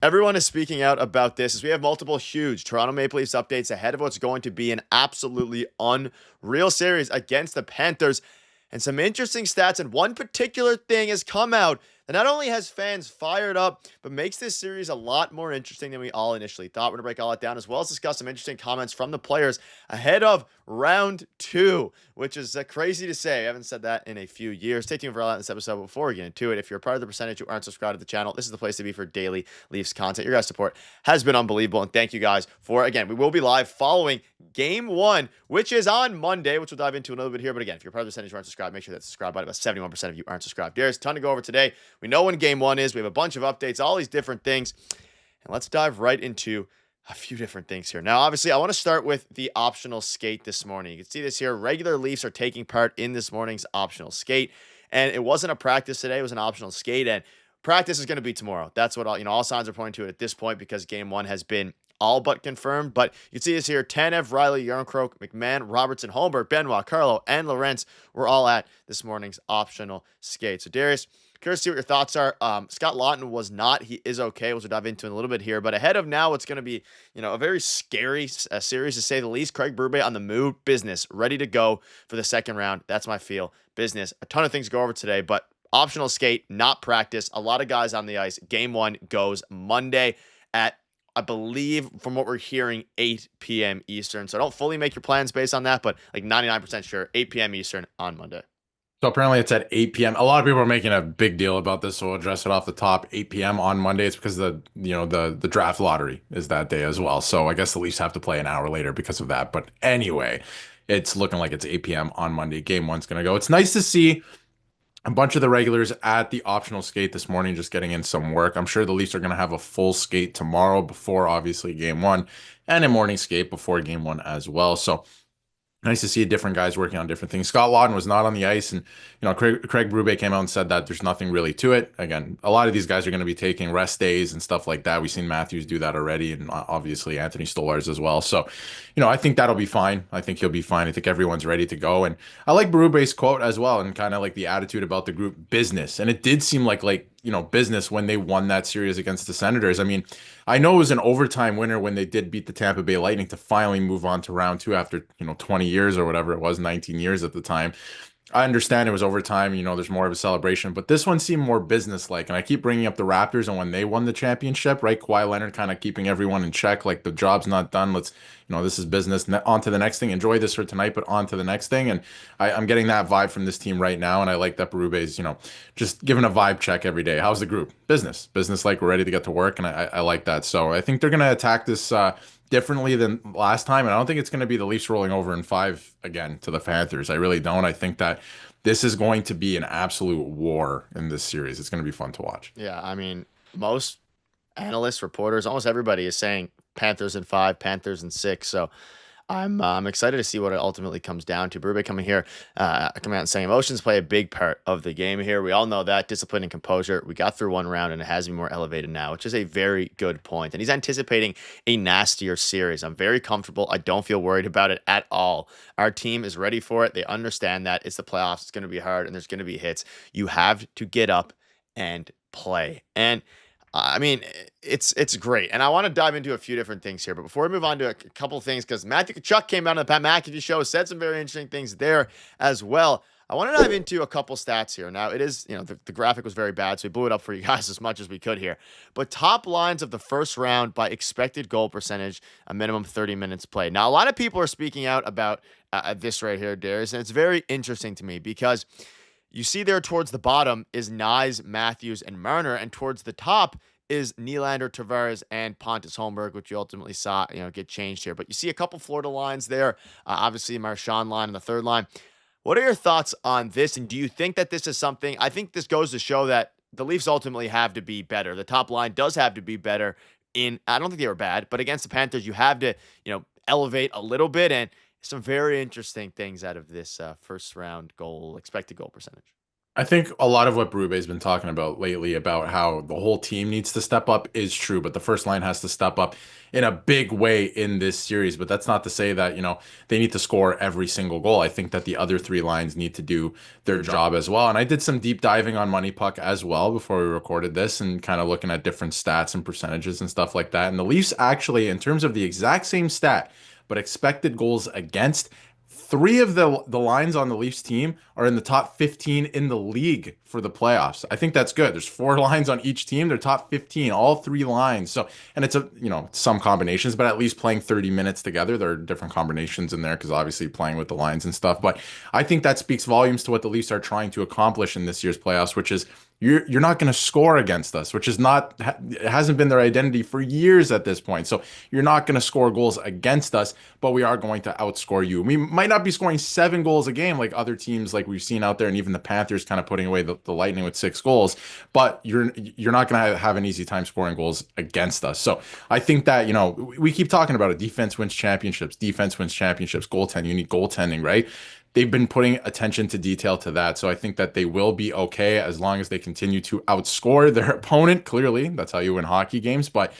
Everyone is speaking out about this as we have multiple huge Toronto Maple Leafs updates ahead of what's going to be an absolutely unreal series against the Panthers. And some interesting stats, and one particular thing has come out that not only has fans fired up, but makes this series a lot more interesting than we all initially thought. We're going to break all that down, as well as discuss some interesting comments from the players ahead of round two, which is crazy to say. I haven't said that in a few years. Stay tuned for all that in this episode. But before we get into it, if you're a part of the percentage who aren't subscribed to the channel, this is the place to be for daily Leafs content. Your guys' support has been unbelievable, and thank you guys for, again, we will be live following game one, which is on Monday, which we'll dive into a little bit here. But again, if you're part of the percentage who aren't subscribed, make sure that subscribe button. About 71% of you aren't subscribed. There's a ton to go over today. We know when game one is. We have a bunch of updates, all these different things. And let's dive right into a few different things here. Now, obviously, I want to start with the optional skate this morning. You can see this here. Regular Leafs are taking part in this morning's optional skate. And it wasn't a practice today. It was an optional skate. And practice is going to be tomorrow. That's what all signs are pointing to it at this point, because game one has been all but confirmed. But you can see this here. Tanev, Riley, Yarncroke, McMahon, Robertson, Holmberg, Benoit, Carlo, and Lorentz were all at this morning's optional skate. So, Darius, curious to see what your thoughts are. Scott Lawton was not. He is okay. We'll dive into in a little bit here. But ahead of now, it's going to be, a very scary series, to say the least. Craig Berube on the move. Business. Ready to go for the second round. That's my feel. Business. A ton of things to go over today, but optional skate, not practice. A lot of guys on the ice. Game one goes Monday at, I believe, from what we're hearing, 8 p.m. Eastern. So don't fully make your plans based on that, but like 99% sure, 8 p.m. Eastern on Monday. So apparently it's at 8 p.m. A lot of people are making a big deal about this, so we'll address it off the top. 8 p.m. on Monday. It's because the draft lottery is that day as well. So I guess the Leafs have to play an hour later because of that. But anyway, it's looking like it's 8 p.m. on Monday. Game one's gonna go. It's nice to see a bunch of the regulars at the optional skate this morning, just getting in some work. I'm sure the Leafs are gonna have a full skate tomorrow before obviously game one, and a morning skate before game one as well. So nice to see different guys working on different things. Scott Lawton was not on the ice, and Craig Berube came out and said that there's nothing really to it. Again, a lot of these guys are going to be taking rest days and stuff like that. We've seen Matthews do that already, and obviously Anthony Stolarz as well. So, I think that'll be fine. I think he'll be fine. I think everyone's ready to go, and I like Berube's quote as well, and kind of like the attitude about the group business. And it did seem like business when they won that series against the Senators. I mean, I know it was an overtime winner when they did beat the Tampa Bay Lightning to finally move on to round two after, 20 years or whatever it was, 19 years at the time. I understand it was overtime, there's more of a celebration, but this one seemed more business-like. And I keep bringing up the Raptors and when they won the championship, right? Kawhi Leonard kind of keeping everyone in check, like the job's not done. Let's, this is business. On to the next thing. Enjoy this for tonight, but on to the next thing. And I'm getting that vibe from this team right now. And I like that Berube's, just giving a vibe check every day. How's the group? Business like we're ready to get to work. And I like that. So I think they're going to attack this differently than last time. And I don't think it's going to be the Leafs rolling over in five again to the Panthers. I really don't. I think that this is going to be an absolute war in this series. It's going to be fun to watch. Yeah, I mean, most analysts, reporters, almost everybody is saying Panthers in five, Panthers in six. So I'm excited to see what it ultimately comes down to. Berube coming out and saying emotions play a big part of the game here. We all know that. Discipline and composure. We got through one round and it has to be more elevated now, which is a very good point. And he's anticipating a nastier series. I'm very comfortable. I don't feel worried about it at all. Our team is ready for it. They understand that it's the playoffs. It's going to be hard and there's going to be hits. You have to get up and play. And I mean, it's great. And I want to dive into a few different things here. But before we move on to a couple of things, because Matthew Tkachuk came out on the Pat McAfee show, said some very interesting things there as well. I want to dive into a couple stats here. Now, it is, the graphic was very bad, so we blew it up for you guys as much as we could here. But top lines of the first round by expected goal percentage, a minimum 30 minutes played. Now, a lot of people are speaking out about this right here, Darius, and it's very interesting to me because you see there towards the bottom is Nyes, Matthews, and Marner, and towards the top is Nylander, Tavares, and Pontus Holmberg, which you ultimately saw, get changed here. But you see a couple Florida lines there, obviously Marchand line in the third line. What are your thoughts on this, and do you think that this is something? I think this goes to show that the Leafs ultimately have to be better. The top line does have to be better. I don't think they were bad, but against the Panthers, you have to, elevate a little bit, and some very interesting things out of this first round expected goal percentage. I think a lot of what Berube's been talking about lately about how the whole team needs to step up is true, but the first line has to step up in a big way in this series. But that's not to say that, they need to score every single goal. I think that the other three lines need to do their job as well. And I did some deep diving on Money Puck as well before we recorded this and kind of looking at different stats and percentages and stuff like that. And the Leafs actually, in terms of the exact same stat, but expected goals against, three of the lines on the Leafs team are in the top 15 in the league for the playoffs. I think that's good. There's four lines on each team. They're top 15, all three lines. So, and it's some combinations, but at least playing 30 minutes together, there are different combinations in there because obviously playing with the lines and stuff. But I think that speaks volumes to what the Leafs are trying to accomplish in this year's playoffs, which is you're not going to score against us, which is not it hasn't been their identity for years at this point. So you're not going to score goals against us, but we are going to outscore you. We might not be scoring 7 goals a game like other teams like we've seen out there, and even the Panthers kind of putting away the Lightning with 6 goals, but you're not going to have an easy time scoring goals against us. So I think that, we keep talking about it. Defense wins championships, goaltending, you need goaltending, right? They've been putting attention to detail to that. So I think that they will be okay as long as they continue to outscore their opponent. Clearly, that's how you win hockey games. But,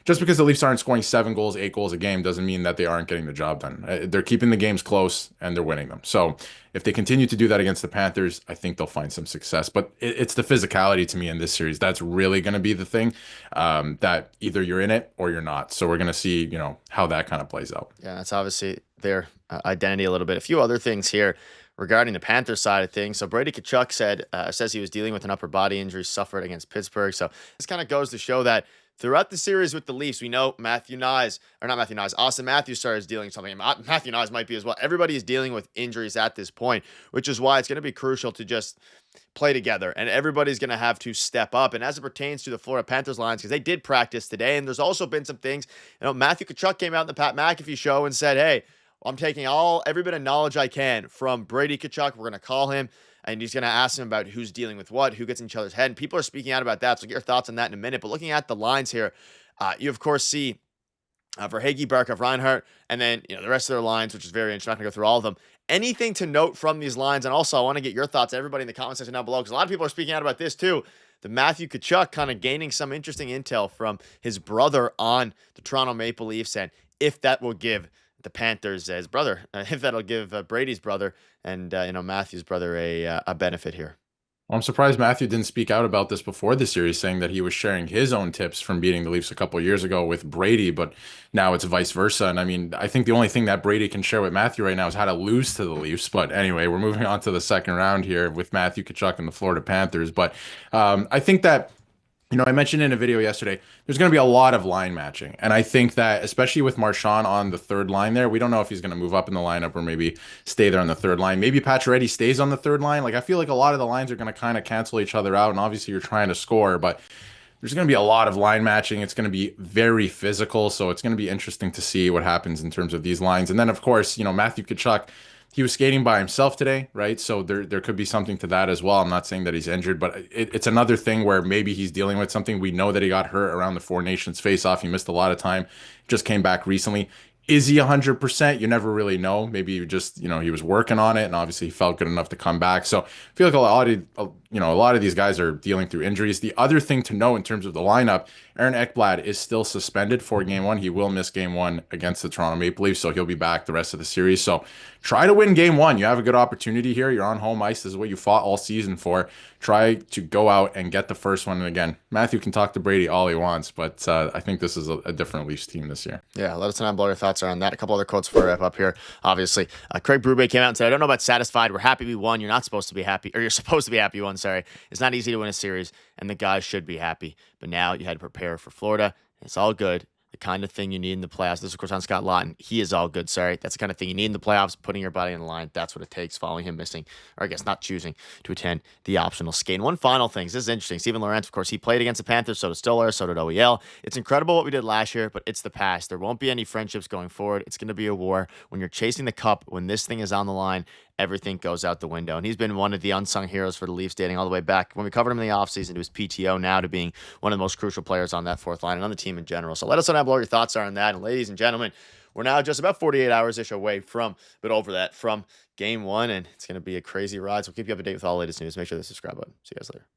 just because the Leafs aren't scoring 7 goals, 8 goals a game doesn't mean that they aren't getting the job done. They're keeping the games close and they're winning them. So if they continue to do that against the Panthers, I think they'll find some success. But it's the physicality to me in this series. That's really going to be the thing, that either you're in it or you're not. So we're going to see, how that kind of plays out. Yeah, that's obviously their identity a little bit. A few other things here regarding the Panthers side of things. So Brady Tkachuk says he was dealing with an upper body injury suffered against Pittsburgh. So this kind of goes to show that throughout the series with the Leafs, we know Austin Matthews started dealing with something. Matthew Nyes might be as well. Everybody is dealing with injuries at this point, which is why it's going to be crucial to just play together, and everybody's going to have to step up. And as it pertains to the Florida Panthers lines, because they did practice today, and there's also been some things, Matthew Tkachuk came out in the Pat McAfee show and said, hey, I'm taking every bit of knowledge I can from Brady Tkachuk. We're going to call him, and he's going to ask him about who's dealing with what, who gets in each other's head. And people are speaking out about that, so get your thoughts on that in a minute. But looking at the lines here, you, of course, see Verhaeghe, Barkov, Reinhart, and then the rest of their lines, which is very interesting. I'm not going to go through all of them. Anything to note from these lines? And also, I want to get your thoughts, everybody in the comment section down below, because a lot of people are speaking out about this too. The Matthew Tkachuk kind of gaining some interesting intel from his brother on the Toronto Maple Leafs, and if that will give the Panthers his brother, if that'll give Brady's brother and Matthew's brother a benefit here. Well, I'm surprised Matthew didn't speak out about this before the series, saying that he was sharing his own tips from beating the Leafs a couple of years ago with Brady, but now it's vice versa. And I mean, I think the only thing that Brady can share with Matthew right now is how to lose to the Leafs. But anyway, we're moving on to the second round here with Matthew Tkachuk and the Florida Panthers. But I think that I mentioned in a video yesterday, there's going to be a lot of line matching. And I think that, especially with Marchand on the third line there, we don't know if he's going to move up in the lineup or maybe stay there on the third line. Maybe Pacioretty stays on the third line. Like, I feel like a lot of the lines are going to kind of cancel each other out. And obviously, you're trying to score, but there's going to be a lot of line matching. It's going to be very physical. So it's going to be interesting to see what happens in terms of these lines. And then, of course, Matthew Tkachuk, he was skating by himself today, right? So there could be something to that as well. I'm not saying that he's injured, but it's another thing where maybe he's dealing with something. We know that he got hurt around the Four Nations face-off. He missed a lot of time, just came back recently. Is he 100%? You never really know. Maybe you just, he was working on it, and obviously he felt good enough to come back. So I feel like a lot of these guys are dealing through injuries. The other thing to know in terms of the lineup, Aaron Ekblad is still suspended for game one. He will miss game one against the Toronto Maple Leafs, so he'll be back the rest of the series. So try to win game one. You have a good opportunity here. You're on home ice. This is what you fought all season for. Try to go out and get the first one. And again, Matthew can talk to Brady all he wants, but I think this is a different Leafs team this year. Yeah, let us know below your thoughts are on that. A couple other quotes for wrap up here. Obviously, Craig Berube came out and said, I don't know about satisfied. We're happy we won. You're not supposed to be happy, or you're supposed to be happy you won, sorry. It's not easy to win a series, and the guys should be happy. But now you had to prepare for Florida. It's all good. The kind of thing you need in the playoffs. This is, of course, on Scott Lawton. He is all good, sorry. That's the kind of thing you need in the playoffs, putting your body on the line. That's what it takes, following him missing, or I guess not choosing to attend the optional skate. And one final thing. This is interesting. Steven Lorentz, of course, he played against the Panthers. So did Stoller. So did OEL. It's incredible what we did last year, but it's the past. There won't be any friendships going forward. It's going to be a war. When you're chasing the cup, when this thing is on the line, everything goes out the window. And he's been one of the unsung heroes for the Leafs, dating all the way back when we covered him in the offseason to his PTO, now to being one of the most crucial players on that fourth line and on the team in general. So let us know down below what your thoughts are on that. And ladies and gentlemen, we're now just about 48 hours-ish away from, but over that, from game one, and it's going to be a crazy ride. So we'll keep you up to date with all the latest news. Make sure to subscribe button. See you guys later.